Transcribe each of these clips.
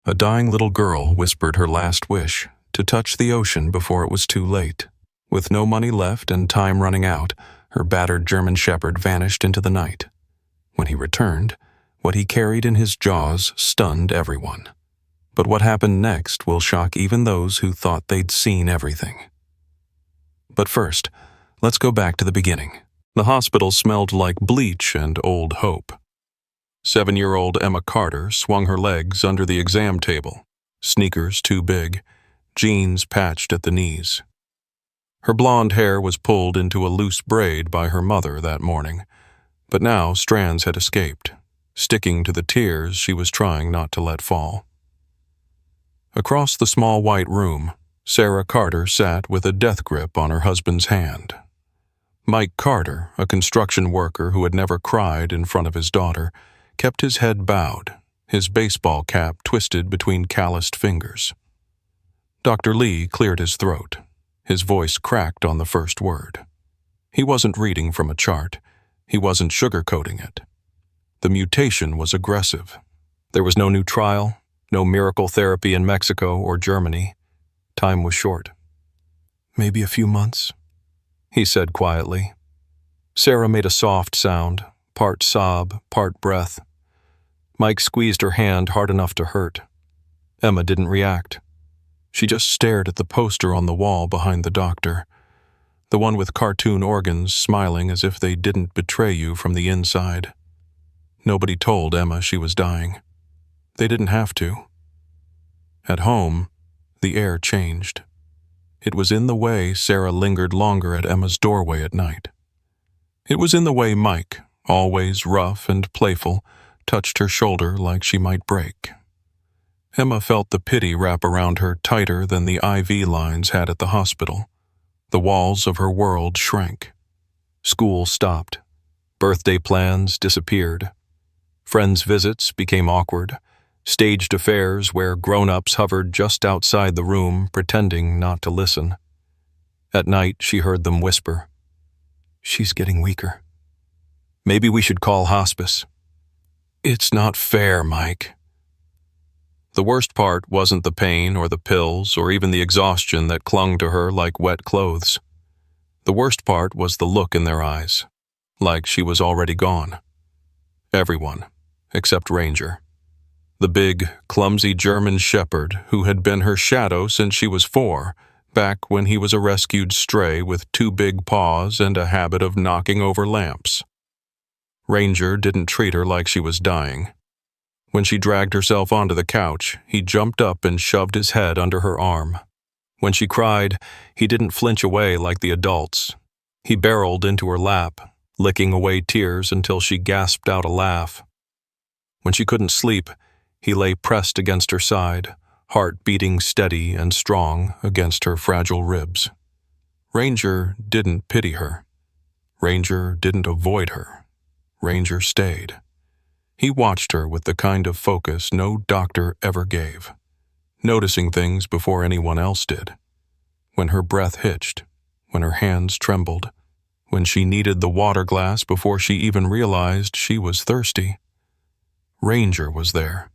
A dying little girl whispered her last wish, to touch the ocean before it was too late. With no money left and time running out, her battered German Shepherd vanished into the night. When he returned, what he carried in his jaws stunned everyone. But what happened next will shock even those who thought they'd seen everything. But first, let's go back to the beginning. The hospital smelled like bleach and old hope. 7-year-old Emma Carter swung her legs under the exam table, sneakers too big, jeans patched at the knees. Her blonde hair was pulled into a loose braid by her mother that morning, but now strands had escaped, sticking to the tears she was trying not to let fall. Across the small white room, Sarah Carter sat with a death grip on her husband's hand. Mike Carter, a construction worker who had never cried in front of his daughter, kept his head bowed, his baseball cap twisted between calloused fingers. Dr. Lee cleared his throat. His voice cracked on the first word. He wasn't reading from a chart. He wasn't sugarcoating it. The mutation was aggressive. There was no new trial, no miracle therapy in Mexico or Germany. Time was short. "Maybe a few months," he said quietly. Sarah made a soft sound, part sob, part breath. Mike squeezed her hand hard enough to hurt. Emma didn't react. She just stared at the poster on the wall behind the doctor, the one with cartoon organs smiling as if they didn't betray you from the inside. Nobody told Emma she was dying. They didn't have to. At home, the air changed. It was in the way Sarah lingered longer at Emma's doorway at night. It was in the way Mike, always rough and playful, touched her shoulder like she might break. Emma felt the pity wrap around her tighter than the IV lines had at the hospital. The walls of her world shrank. School stopped. Birthday plans disappeared. Friends' visits became awkward. Staged affairs where grown-ups hovered just outside the room, pretending not to listen. At night, she heard them whisper, "She's getting weaker. Maybe we should call hospice." "It's not fair, Mike." The worst part wasn't the pain or the pills or even the exhaustion that clung to her like wet clothes. The worst part was the look in their eyes, like she was already gone. Everyone, except Ranger. The big, clumsy German Shepherd who had been her shadow since she was 4, back when he was a rescued stray with 2 big paws and a habit of knocking over lamps. Ranger didn't treat her like she was dying. When she dragged herself onto the couch, he jumped up and shoved his head under her arm. When she cried, he didn't flinch away like the adults. He barreled into her lap, licking away tears until she gasped out a laugh. When she couldn't sleep, he lay pressed against her side, heart beating steady and strong against her fragile ribs. Ranger didn't pity her. Ranger didn't avoid her. Ranger stayed. He watched her with the kind of focus no doctor ever gave, noticing things before anyone else did. When her breath hitched, when her hands trembled, when she needed the water glass before she even realized she was thirsty. Ranger was there.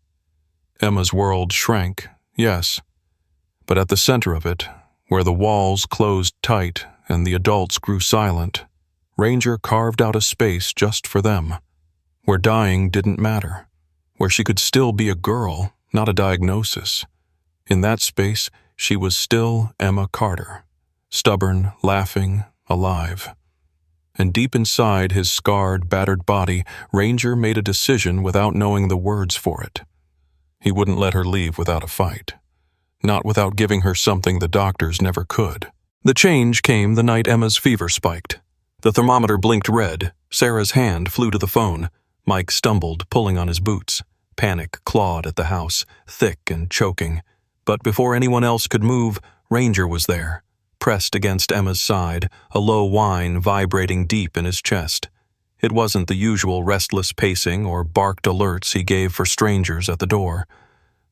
Emma's world shrank, yes, but at the center of it, where the walls closed tight and the adults grew silent, Ranger carved out a space just for them, where dying didn't matter, where she could still be a girl, not a diagnosis. In that space, she was still Emma Carter, stubborn, laughing, alive. And deep inside his scarred, battered body, Ranger made a decision without knowing the words for it. He wouldn't let her leave without a fight, not without giving her something the doctors never could. The change came the night Emma's fever spiked. The thermometer blinked red. Sarah's hand flew to the phone. Mike stumbled, pulling on his boots. Panic clawed at the house, thick and choking. But before anyone else could move, Ranger was there, pressed against Emma's side, a low whine vibrating deep in his chest. It wasn't the usual restless pacing or barked alerts he gave for strangers at the door.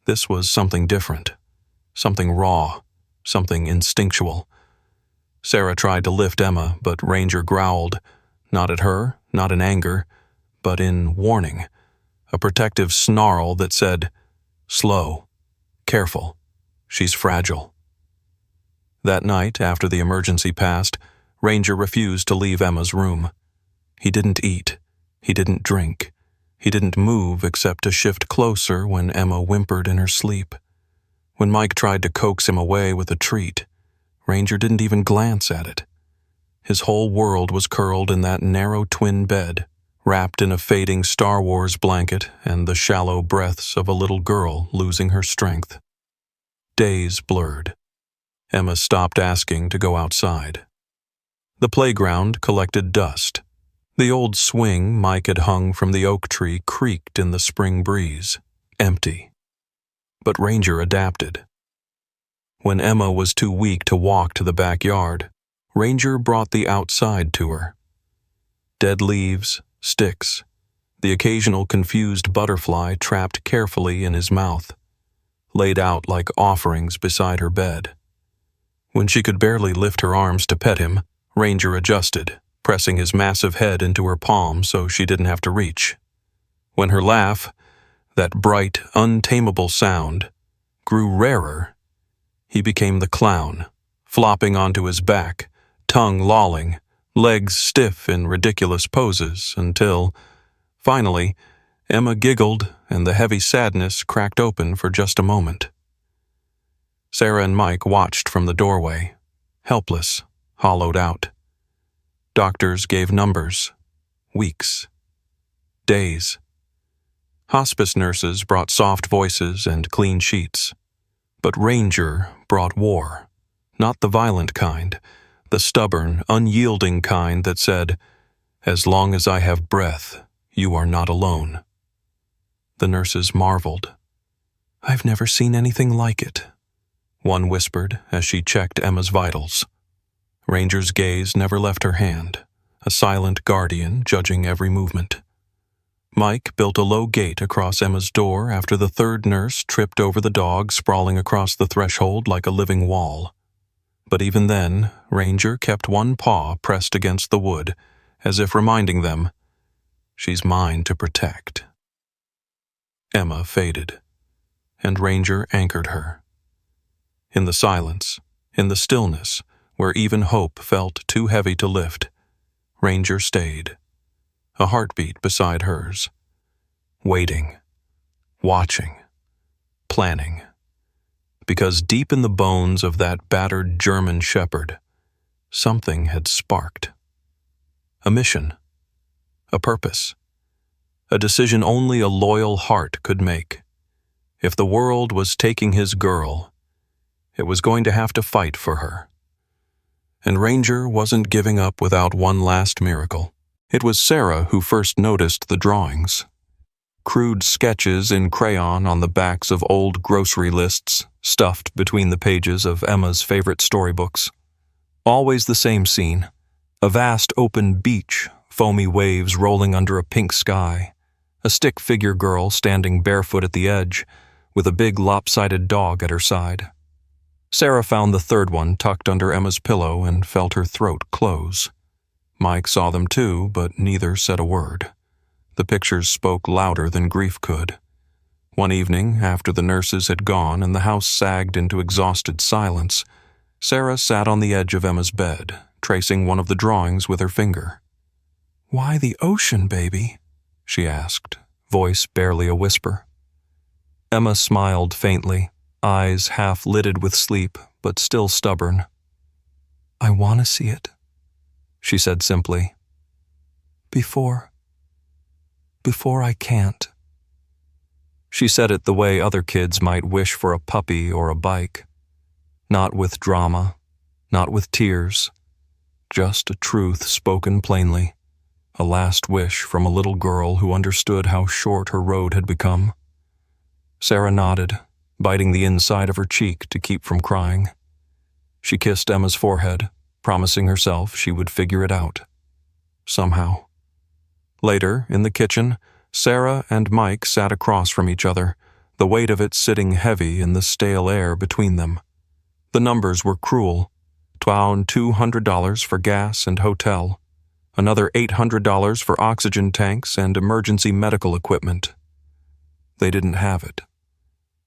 This was something different, something raw, something instinctual. Sarah tried to lift Emma, but Ranger growled, not at her, not in anger, but in warning, a protective snarl that said, "Slow, careful. She's fragile." That night, after the emergency passed, Ranger refused to leave Emma's room. He didn't eat. He didn't drink. He didn't move except to shift closer when Emma whimpered in her sleep. When Mike tried to coax him away with a treat, Ranger didn't even glance at it. His whole world was curled in that narrow twin bed, wrapped in a fading Star Wars blanket and the shallow breaths of a little girl losing her strength. Days blurred. Emma stopped asking to go outside. The playground collected dust. The old swing Mike had hung from the oak tree creaked in the spring breeze, empty. But Ranger adapted. When Emma was too weak to walk to the backyard, Ranger brought the outside to her. Dead leaves, sticks, the occasional confused butterfly trapped carefully in his mouth, laid out like offerings beside her bed. When she could barely lift her arms to pet him, Ranger adjusted, pressing his massive head into her palm so she didn't have to reach. When her laugh, that bright, untamable sound, grew rarer, he became the clown, flopping onto his back, tongue lolling, legs stiff in ridiculous poses until, finally, Emma giggled and the heavy sadness cracked open for just a moment. Sarah and Mike watched from the doorway, helpless, hollowed out. Doctors gave numbers, weeks, days. Hospice nurses brought soft voices and clean sheets. But Ranger brought war, not the violent kind, the stubborn, unyielding kind that said, "As long as I have breath, you are not alone." The nurses marveled. "I've never seen anything like it," one whispered as she checked Emma's vitals. Ranger's gaze never left her hand, a silent guardian judging every movement. Mike built a low gate across Emma's door after the third nurse tripped over the dog sprawling across the threshold like a living wall. But even then, Ranger kept one paw pressed against the wood, as if reminding them, "She's mine to protect." Emma faded, and Ranger anchored her. In the silence, in the stillness, where even hope felt too heavy to lift, Ranger stayed, a heartbeat beside hers, waiting, watching, planning. Because deep in the bones of that battered German shepherd, something had sparked. A mission, a purpose, a decision only a loyal heart could make. If the world was taking his girl, it was going to have to fight for her. And Ranger wasn't giving up without one last miracle. It was Sarah who first noticed the drawings. Crude sketches in crayon on the backs of old grocery lists, stuffed between the pages of Emma's favorite storybooks. Always the same scene, a vast open beach, foamy waves rolling under a pink sky, a stick figure girl standing barefoot at the edge, with a big lopsided dog at her side. Sarah found the third one tucked under Emma's pillow and felt her throat close. Mike saw them too, but neither said a word. The pictures spoke louder than grief could. One evening, after the nurses had gone and the house sagged into exhausted silence, Sarah sat on the edge of Emma's bed, tracing one of the drawings with her finger. "Why the ocean, baby?" she asked, voice barely a whisper. Emma smiled faintly, eyes half-lidded with sleep, but still stubborn. "I want to see it," she said simply. Before I can't." She said it the way other kids might wish for a puppy or a bike. Not with drama, not with tears, just a truth spoken plainly, a last wish from a little girl who understood how short her road had become. Sarah nodded, biting the inside of her cheek to keep from crying. She kissed Emma's forehead, promising herself she would figure it out. Somehow. Later, in the kitchen, Sarah and Mike sat across from each other, the weight of it sitting heavy in the stale air between them. The numbers were cruel. $200 for gas and hotel, another $800 for oxygen tanks and emergency medical equipment. They didn't have it.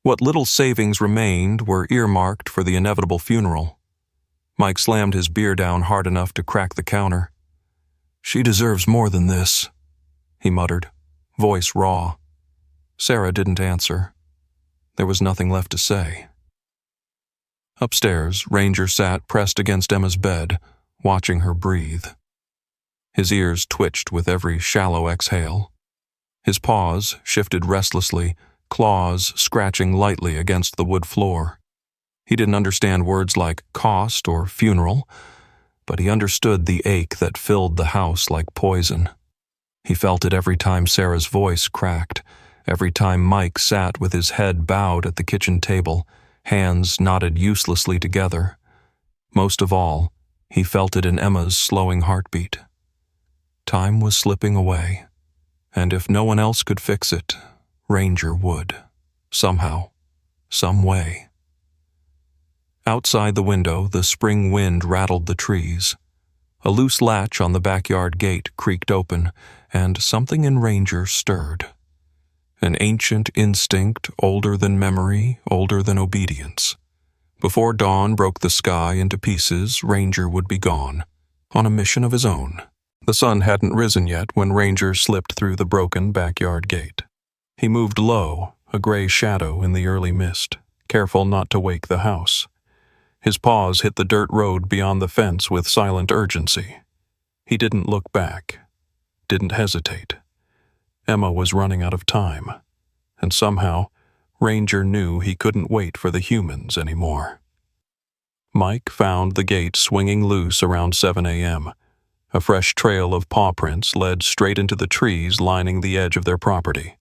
What little savings remained were earmarked for the inevitable funeral. Mike slammed his beer down hard enough to crack the counter. "She deserves more than this," he muttered, voice raw. Sarah didn't answer. There was nothing left to say. Upstairs, Ranger sat pressed against Emma's bed, watching her breathe. His ears twitched with every shallow exhale. His paws shifted restlessly, claws scratching lightly against the wood floor. He didn't understand words like cost or funeral, but he understood the ache that filled the house like poison. He felt it every time Sarah's voice cracked, every time Mike sat with his head bowed at the kitchen table, hands knotted uselessly together. Most of all, he felt it in Emma's slowing heartbeat. Time was slipping away, and if no one else could fix it, Ranger would. Somehow, some way. Outside the window, the spring wind rattled the trees. A loose latch on the backyard gate creaked open, and something in Ranger stirred. An ancient instinct, older than memory, older than obedience. Before dawn broke the sky into pieces, Ranger would be gone, on a mission of his own. The sun hadn't risen yet when Ranger slipped through the broken backyard gate. He moved low, a gray shadow in the early mist, careful not to wake the house. His paws hit the dirt road beyond the fence with silent urgency. He didn't look back, didn't hesitate. Emma was running out of time, and somehow Ranger knew he couldn't wait for the humans anymore. Mike found the gate swinging loose around 7 a.m. A fresh trail of paw prints led straight into the trees lining the edge of their property.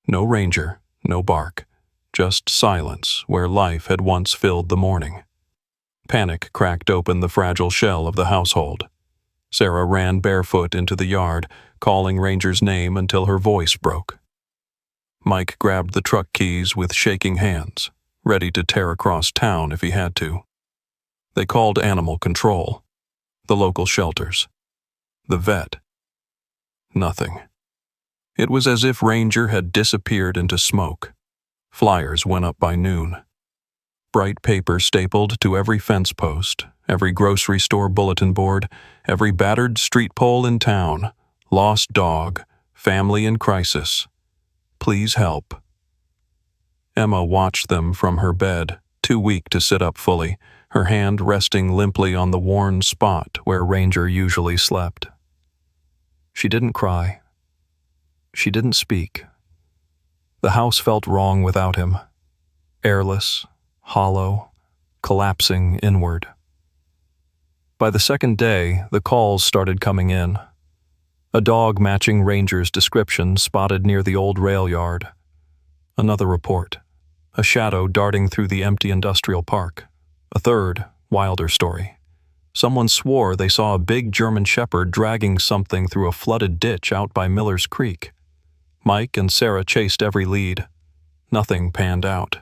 No Ranger, no bark, just silence where life had once filled the morning. Panic cracked open the fragile shell of the household. Sarah ran barefoot into the yard, calling Ranger's name until her voice broke. Mike grabbed the truck keys with shaking hands, ready to tear across town if he had to. They called animal control, the local shelters, the vet. Nothing. It was as if Ranger had disappeared into smoke. Flyers went up by noon. Bright paper stapled to every fence post, every grocery store bulletin board, every battered street pole in town. Lost dog, family in crisis. Please help. Emma watched them from her bed, too weak to sit up fully, her hand resting limply on the worn spot where Ranger usually slept. She didn't cry. She didn't speak. The house felt wrong without him. Airless, hollow, collapsing inward. By the second day, the calls started coming in. A dog matching Ranger's description spotted near the old rail yard. Another report. A shadow darting through the empty industrial park. A third, wilder story. Someone swore they saw a big Germanshepherd dragging something through a flooded ditch out by Miller's Creek. Mike and Sarah chased every lead. Nothing panned out.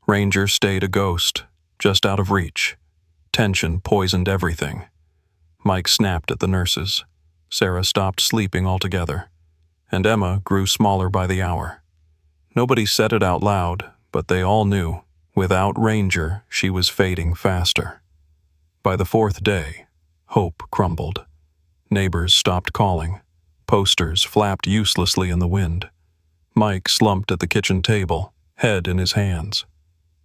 Ranger stayed a ghost, just out of reach. Tension poisoned everything. Mike snapped at the nurses. Sarah stopped sleeping altogether, and Emma grew smaller by the hour. Nobody said it out loud, but they all knew, without Ranger, she was fading faster. By the fourth day, hope crumbled. Neighbors stopped calling. Posters flapped uselessly in the wind. Mike slumped at the kitchen table, head in his hands.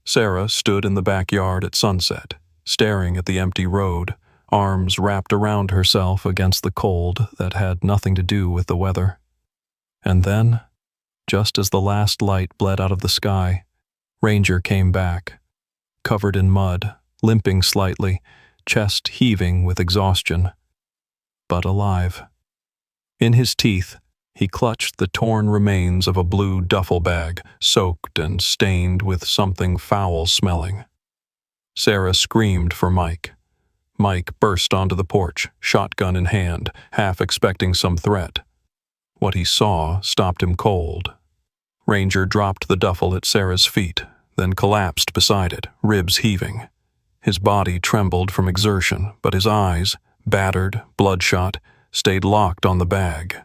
Sarah stood in the backyard at sunset, staring at the empty road, arms wrapped around herself against the cold that had nothing to do with the weather. And then, just as the last light bled out of the sky, Ranger came back, covered in mud, limping slightly, chest heaving with exhaustion, but alive. In his teeth, he clutched the torn remains of a blue duffel bag, soaked and stained with something foul-smelling. Sarah screamed for Mike. Mike burst onto the porch, shotgun in hand, half expecting some threat. What he saw stopped him cold. Ranger dropped the duffel at Sarah's feet, then collapsed beside it, ribs heaving. His body trembled from exertion, but his eyes, battered, bloodshot, stayed locked on the bag.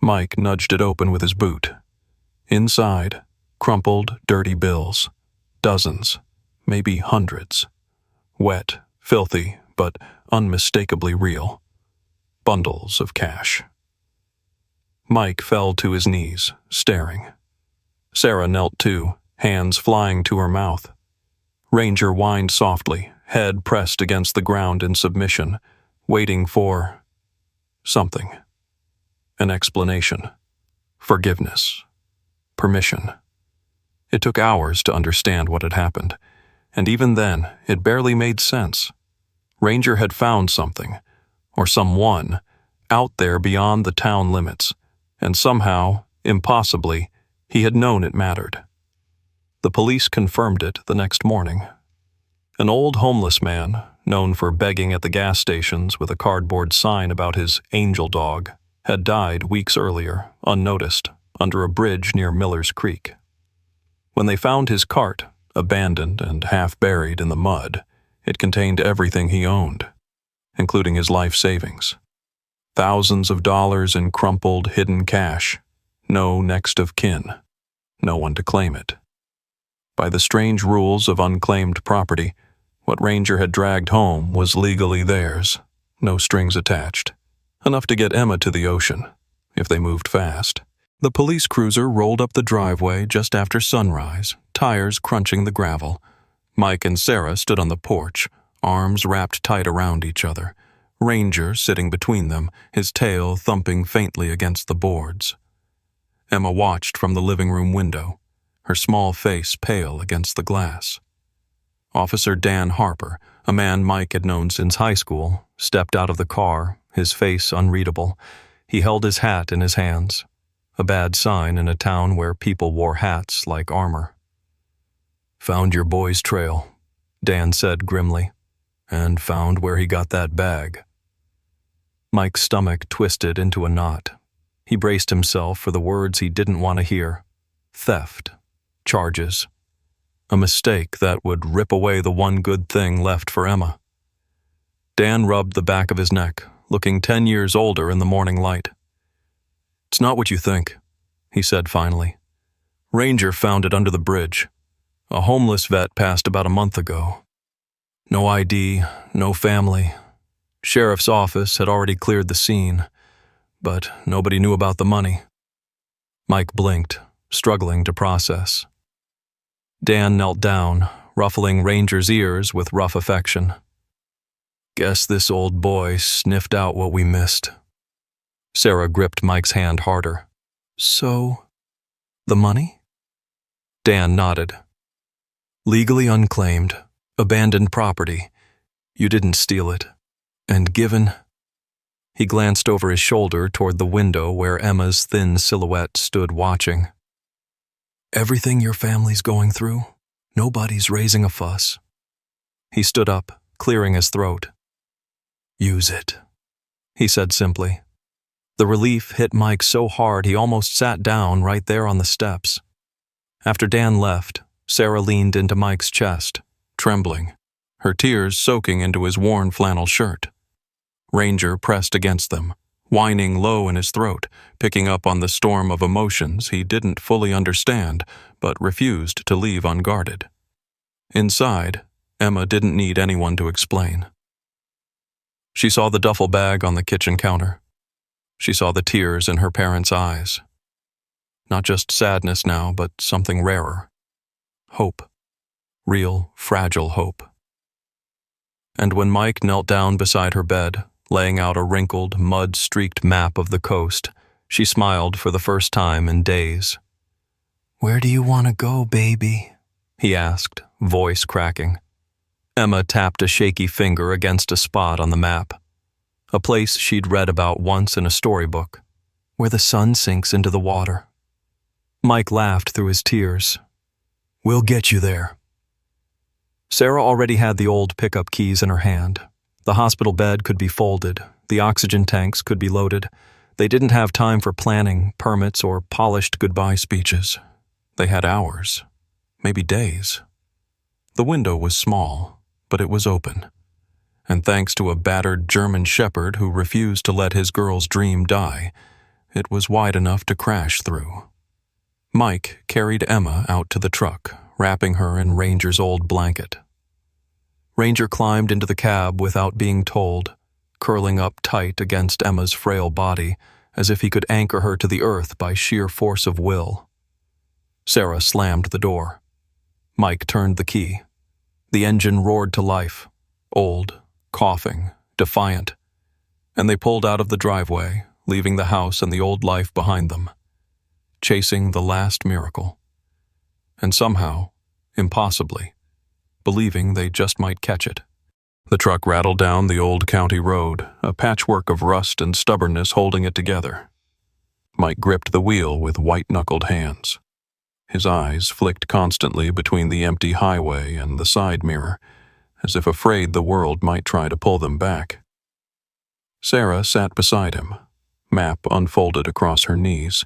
Mike nudged it open with his boot. Inside, Crumpled, dirty bills. Dozens, maybe hundreds. Wet, filthy, but unmistakably real. Bundles of cash. Mike fell to his knees, staring. Sarah knelt too, hands flying to her mouth. Ranger whined softly, head pressed against the ground in submission, waiting for something. An explanation. Forgiveness. Permission. It took hours to understand what had happened, and even then, it barely made sense. Ranger had found something, or someone, out there beyond the town limits, and somehow, impossibly, he had known it mattered. The police confirmed it the next morning. An old homeless man, known for begging at the gas stations with a cardboard sign about his angel dog, had died weeks earlier, unnoticed, under a bridge near Miller's Creek. When they found his cart, abandoned and half buried in the mud, it contained everything he owned, including his life savings. Thousands of dollars in crumpled, hidden cash. No next of kin. No one to claim it. By the strange rules of unclaimed property, what Ranger had dragged home was legally theirs, no strings attached. Enough to get Emma to the ocean, if they moved fast. The police cruiser rolled up the driveway just after sunrise, tires crunching the gravel. Mike and Sarah stood on the porch, arms wrapped tight around each other. Ranger sitting between them, his tail thumping faintly against the boards. Emma watched from the living room window, her small face pale against the glass. Officer Dan Harper, a man Mike had known since high school, stepped out of the car, his face unreadable. He held his hat in his hands, a bad sign in a town where people wore hats like armor. "Found your boy's trail," Dan said grimly, "and found where he got that bag." Mike's stomach twisted into a knot. He braced himself for the words he didn't want to hear. Theft. Charges. A mistake that would rip away the one good thing left for Emma. Dan rubbed the back of his neck, looking 10 years older in the morning light. "It's not what you think," he said finally. "Ranger found it under the bridge. A homeless vet passed about a month ago. No ID, no family. Sheriff's office had already cleared the scene, but nobody knew about the money." Mike blinked, struggling to process. Dan knelt down, ruffling Ranger's ears with rough affection. "Guess this old boy sniffed out what we missed." Sarah gripped Mike's hand harder. "So, the money?" Dan nodded. "Legally unclaimed, abandoned property. You didn't steal it. And given..." He glanced over his shoulder toward the window where Emma's thin silhouette stood watching. "Everything your family's going through, nobody's raising a fuss." He stood up, clearing his throat. "Use it," he said simply. The relief hit Mike so hard he almost sat down right there on the steps. After Dan left, Sarah leaned into Mike's chest, trembling, her tears soaking into his worn flannel shirt. Ranger pressed against them, whining low in his throat, picking up on the storm of emotions he didn't fully understand but refused to leave unguarded. Inside, Emma didn't need anyone to explain. She saw the duffel bag on the kitchen counter. She saw the tears in her parents' eyes. Not just sadness now, but something rarer. Hope. Real, fragile hope. And when Mike knelt down beside her bed, laying out a wrinkled, mud-streaked map of the coast, she smiled for the first time in days. "Where do you want to go, baby?" he asked, voice cracking. Emma tapped a shaky finger against a spot on the map. A place she'd read about once in a storybook, where the sun sinks into the water. Mike laughed through his tears. "We'll get you there." Sarah already had the old pickup keys in her hand. The hospital bed could be folded, the oxygen tanks could be loaded. They didn't have time for planning, permits, or polished goodbye speeches. They had hours, maybe days. The window was small, but it was open. And thanks to a battered Germanshepherd who refused to let his girl's dream die, it was wide enough to crash through. Mike carried Emma out to the truck, wrapping her in Ranger's old blanket. Ranger climbed into the cab without being told, curling up tight against Emma's frail body, as if he could anchor her to the earth by sheer force of will. Sarah slammed the door. Mike turned the key. The engine roared to life, old, coughing, defiant, and they pulled out of the driveway, leaving the house and the old life behind them, chasing the last miracle. And somehow, impossibly, believing they just might catch it. The truck rattled down the old county road, a patchwork of rust and stubbornness holding it together. Mike gripped the wheel with white-knuckled hands. His eyes flicked constantly between the empty highway and the side mirror, as if afraid the world might try to pull them back. Sarah sat beside him, map unfolded across her knees,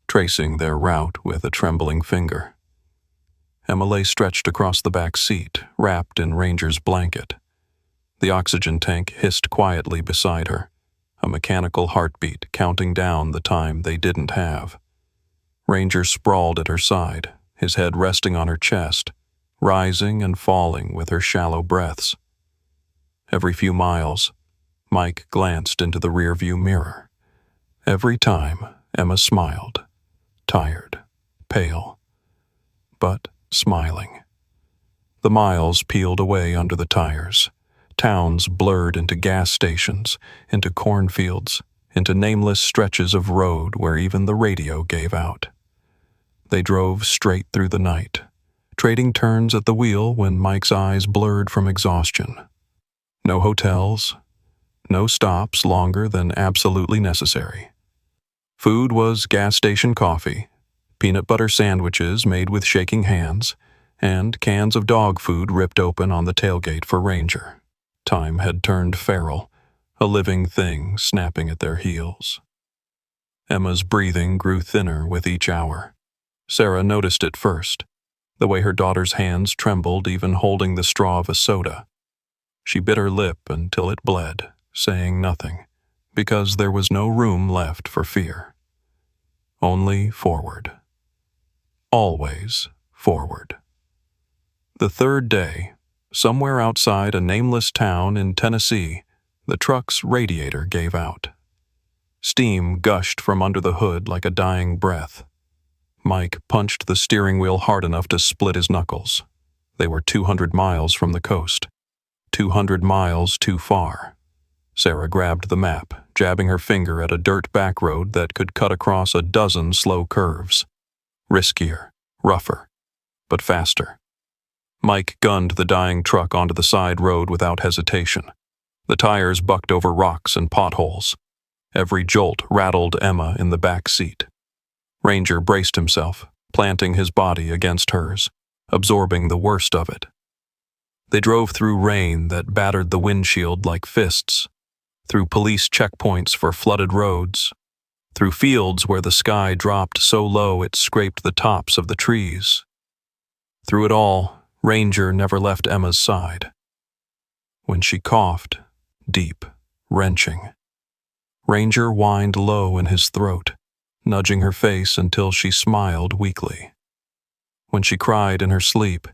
tracing their route with a trembling finger. Emma lay stretched across the back seat, wrapped in Ranger's blanket. The oxygen tank hissed quietly beside her, a mechanical heartbeat counting down the time they didn't have. Ranger sprawled at her side, his head resting on her chest, rising and falling with her shallow breaths. Every few miles, Mike glanced into the rearview mirror. Every time, Emma smiled, tired, pale, but smiling. The miles peeled away under the tires. Towns blurred into gas stations, into cornfields, into nameless stretches of road where even the radio gave out. They drove straight through the night, trading turns at the wheel when Mike's eyes blurred from exhaustion. No hotels, no stops longer than absolutely necessary. Food was gas station coffee, peanut butter sandwiches made with shaking hands, and cans of dog food ripped open on the tailgate for Ranger. Time had turned feral, a living thing snapping at their heels. Emma's breathing grew thinner with each hour. Sarah noticed it first, the way her daughter's hands trembled even holding the straw of a soda. She bit her lip until it bled, saying nothing, because there was no room left for fear. Only forward. Always forward. The third day, somewhere outside a nameless town in Tennessee, the truck's radiator gave out. Steam gushed from under the hood like a dying breath. Mike punched the steering wheel hard enough to split his knuckles. They were 200 miles from the coast. 200 miles too far. Sarah grabbed the map, jabbing her finger at a dirt back road that could cut across a dozen slow curves. Riskier, rougher, but faster. Mike gunned the dying truck onto the side road without hesitation. The tires bucked over rocks and potholes. Every jolt rattled Emma in the back seat. Ranger braced himself, planting his body against hers, absorbing the worst of it. They drove through rain that battered the windshield like fists, through police checkpoints for flooded roads, through fields where the sky dropped so low it scraped the tops of the trees. Through it all, Ranger never left Emma's side. When she coughed, deep, wrenching, Ranger whined low in his throat, nudging her face until she smiled weakly. When she cried in her sleep,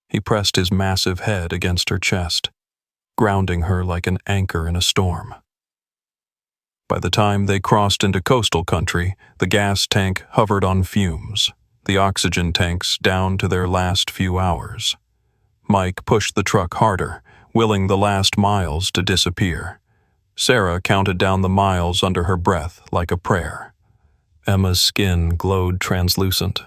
he pressed his massive head against her chest, grounding her like an anchor in a storm. By the time they crossed into coastal country, the gas tank hovered on fumes, the oxygen tanks down to their last few hours. Mike pushed the truck harder, willing the last miles to disappear. Sarah counted down the miles under her breath like a prayer. Emma's skin glowed translucent,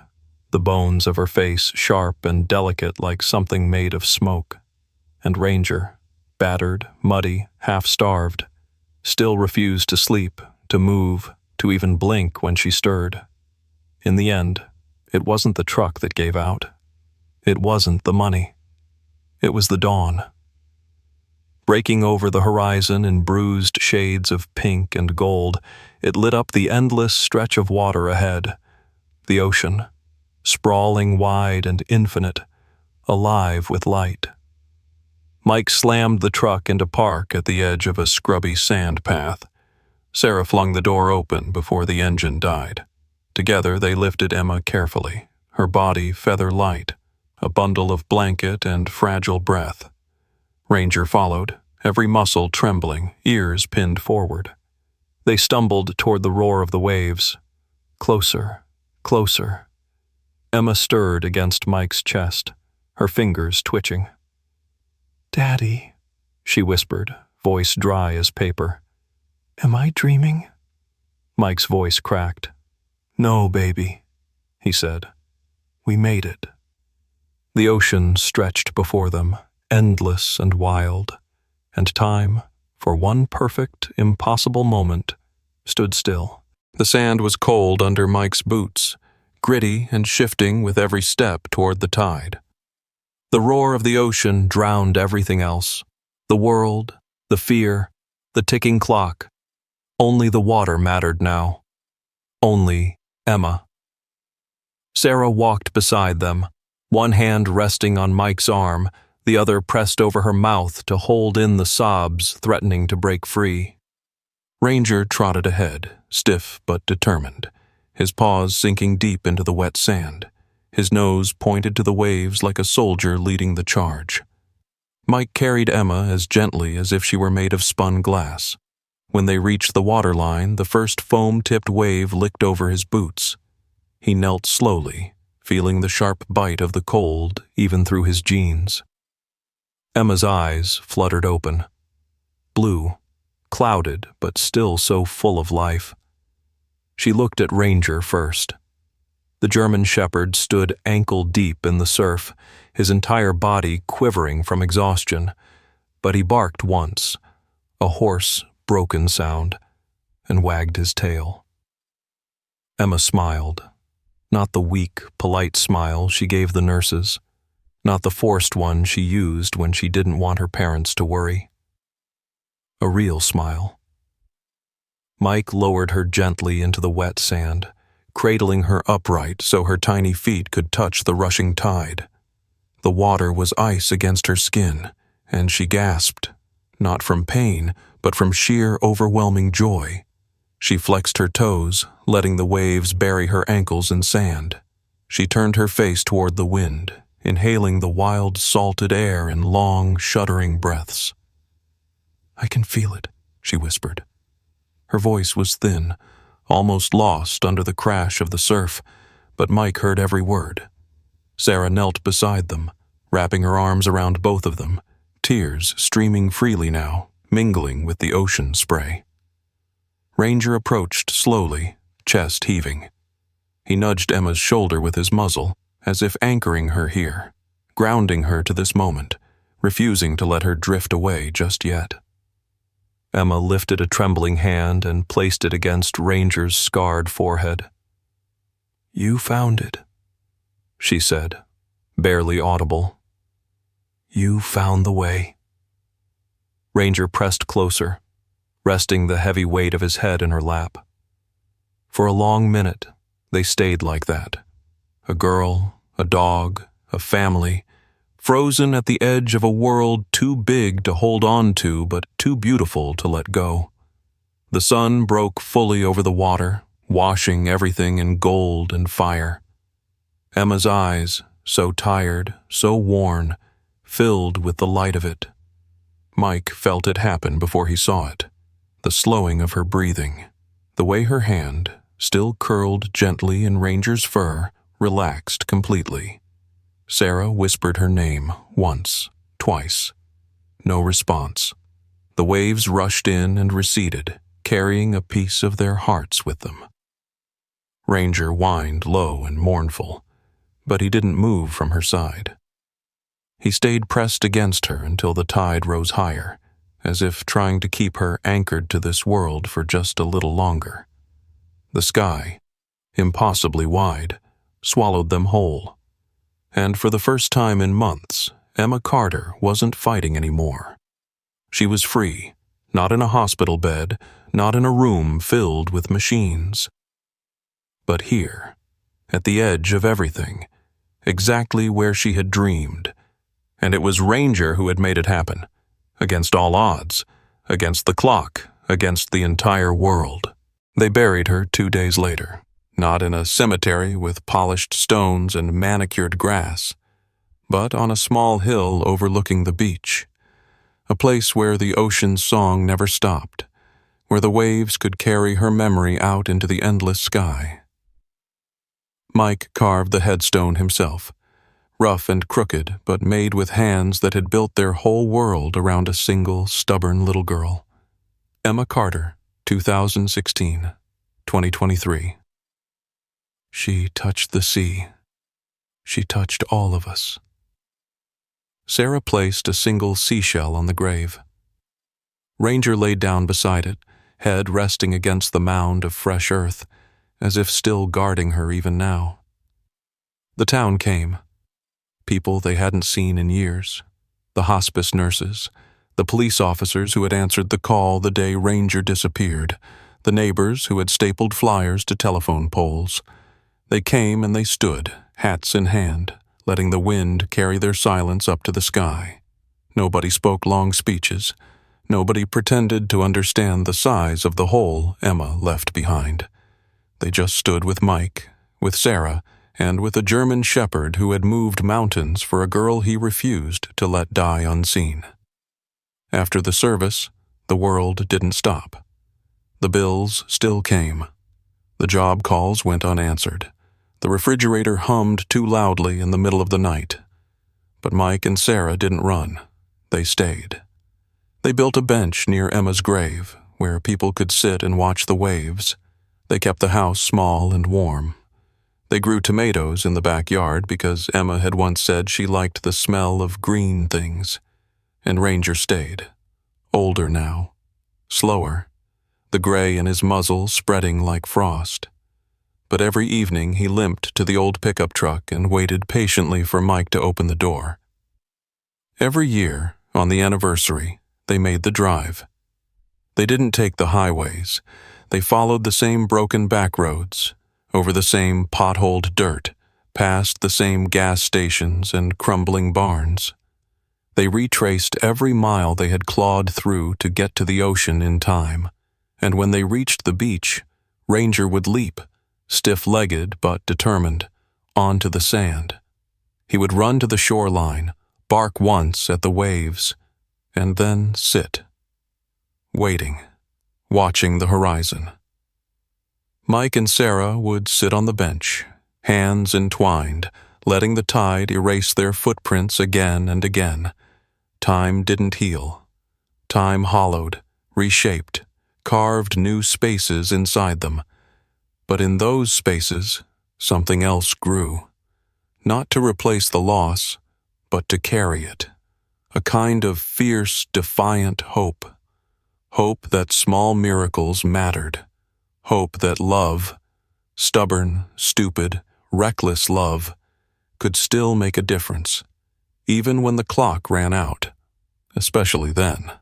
the bones of her face sharp and delicate like something made of smoke. And Ranger, battered, muddy, half-starved, still refused to sleep, to move, to even blink when she stirred. In the end, it wasn't the truck that gave out. It wasn't the money. It was the dawn. Breaking over the horizon in bruised shades of pink and gold, it lit up the endless stretch of water ahead. The ocean, sprawling wide and infinite, alive with light. Mike slammed the truck into park at the edge of a scrubby sand path. Sarah flung the door open before the engine died. Together they lifted Emma carefully, her body feather light, a bundle of blanket and fragile breath. Ranger followed, every muscle trembling, ears pinned forward. They stumbled toward the roar of the waves. Closer, closer. Emma stirred against Mike's chest, her fingers twitching. "Daddy," she whispered, voice dry as paper. "Am I dreaming?" Mike's voice cracked. "No, baby," he said. "We made it." The ocean stretched before them, endless and wild, and time, for one perfect, impossible moment, stood still. The sand was cold under Mike's boots, gritty and shifting with every step toward the tide. The roar of the ocean drowned everything else. The world, the fear, the ticking clock. Only the water mattered now. Only Emma. Sarah walked beside them, one hand resting on Mike's arm, the other pressed over her mouth to hold in the sobs threatening to break free. Ranger trotted ahead, stiff but determined, his paws sinking deep into the wet sand, his nose pointed to the waves like a soldier leading the charge. Mike carried Emma as gently as if she were made of spun glass. When they reached the waterline, the first foam-tipped wave licked over his boots. He knelt slowly, feeling the sharp bite of the cold even through his jeans. Emma's eyes fluttered open. Blue, clouded but still so full of life. She looked at Ranger first. The Germanshepherd stood ankle-deep in the surf, his entire body quivering from exhaustion, but he barked once, a hoarse, broken sound, and wagged his tail. Emma smiled, not the weak, polite smile she gave the nurses, not the forced one she used when she didn't want her parents to worry. A real smile. Mike lowered her gently into the wet sand, cradling her upright so her tiny feet could touch the rushing tide. The water was ice against her skin, and she gasped, not from pain, but from sheer overwhelming joy. She flexed her toes, letting the waves bury her ankles in sand. She turned her face toward the wind, inhaling the wild, salted air in long, shuddering breaths. "I can feel it," she whispered. Her voice was thin, almost lost under the crash of the surf, but Mike heard every word. Sarah knelt beside them, wrapping her arms around both of them, tears streaming freely now, mingling with the ocean spray. Ranger approached slowly, chest heaving. He nudged Emma's shoulder with his muzzle, as if anchoring her here, grounding her to this moment, refusing to let her drift away just yet. Emma lifted a trembling hand and placed it against Ranger's scarred forehead. "You found it," she said, barely audible. "You found the way." Ranger pressed closer, resting the heavy weight of his head in her lap. For a long minute, they stayed like that. A girl, a dog, a family, frozen at the edge of a world too big to hold on to but too beautiful to let go. The sun broke fully over the water, washing everything in gold and fire. Emma's eyes, so tired, so worn, filled with the light of it. Mike felt it happen before he saw it. The slowing of her breathing, the way her hand, still curled gently in Ranger's fur, relaxed completely. Sarah whispered her name once, twice. No response. The waves rushed in and receded, carrying a piece of their hearts with them. Ranger whined low and mournful, but he didn't move from her side. He stayed pressed against her until the tide rose higher, as if trying to keep her anchored to this world for just a little longer. The sky, impossibly wide, swallowed them whole. And for the first time in months, Emma Carter wasn't fighting anymore. She was free, not in a hospital bed, not in a room filled with machines. But here, at the edge of everything, exactly where she had dreamed. And it was Ranger who had made it happen, against all odds, against the clock, against the entire world. They buried her 2 days later, not in a cemetery with polished stones and manicured grass, but on a small hill overlooking the beach, a place where the ocean's song never stopped, where the waves could carry her memory out into the endless sky. Mike carved the headstone himself, rough and crooked, but made with hands that had built their whole world around a single, stubborn little girl. Emma Carter, 2016, 2023. She touched the sea. She touched all of us. Sarah placed a single seashell on the grave. Ranger laid down beside it, head resting against the mound of fresh earth, as if still guarding her even now. The town came. People they hadn't seen in years. The hospice nurses, the police officers who had answered the call the day Ranger disappeared, the neighbors who had stapled flyers to telephone poles. They came and they stood, hats in hand, letting the wind carry their silence up to the sky. Nobody spoke long speeches. Nobody pretended to understand the size of the hole Emma left behind. They just stood with Mike, with Sarah, and with a German shepherd who had moved mountains for a girl he refused to let die unseen. After the service, the world didn't stop. The bills still came. The job calls went unanswered. The refrigerator hummed too loudly in the middle of the night. But Mike and Sarah didn't run. They stayed. They built a bench near Emma's grave, where people could sit and watch the waves. They kept the house small and warm. They grew tomatoes in the backyard because Emma had once said she liked the smell of green things. And Ranger stayed. Older now. Slower. The gray in his muzzle spreading like frost. But every evening he limped to the old pickup truck and waited patiently for Mike to open the door. Every year, on the anniversary, they made the drive. They didn't take the highways. They followed the same broken back roads, over the same potholed dirt, past the same gas stations and crumbling barns. They retraced every mile they had clawed through to get to the ocean in time, and when they reached the beach, Ranger would leap, stiff-legged but determined, onto the sand. He would run to the shoreline, bark once at the waves, and then sit, waiting, watching the horizon. Mike and Sarah would sit on the bench, hands entwined, letting the tide erase their footprints again and again. Time didn't heal. Time hollowed, reshaped, carved new spaces inside them. But in those spaces, something else grew. Not to replace the loss, but to carry it. A kind of fierce, defiant hope. Hope that small miracles mattered. Hope that love, stubborn, stupid, reckless love, could still make a difference, even when the clock ran out, especially then.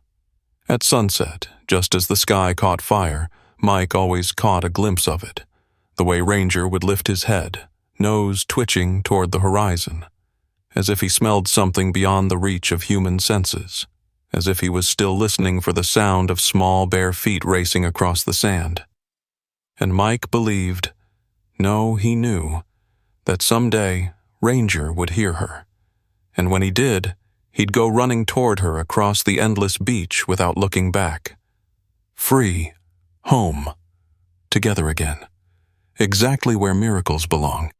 At sunset, just as the sky caught fire, Mike always caught a glimpse of it, the way Ranger would lift his head, nose twitching toward the horizon, as if he smelled something beyond the reach of human senses, as if he was still listening for the sound of small bare feet racing across the sand. And Mike believed, no, he knew, that someday Ranger would hear her, and when he did, he'd go running toward her across the endless beach without looking back. Free, home, together again, exactly where miracles belong.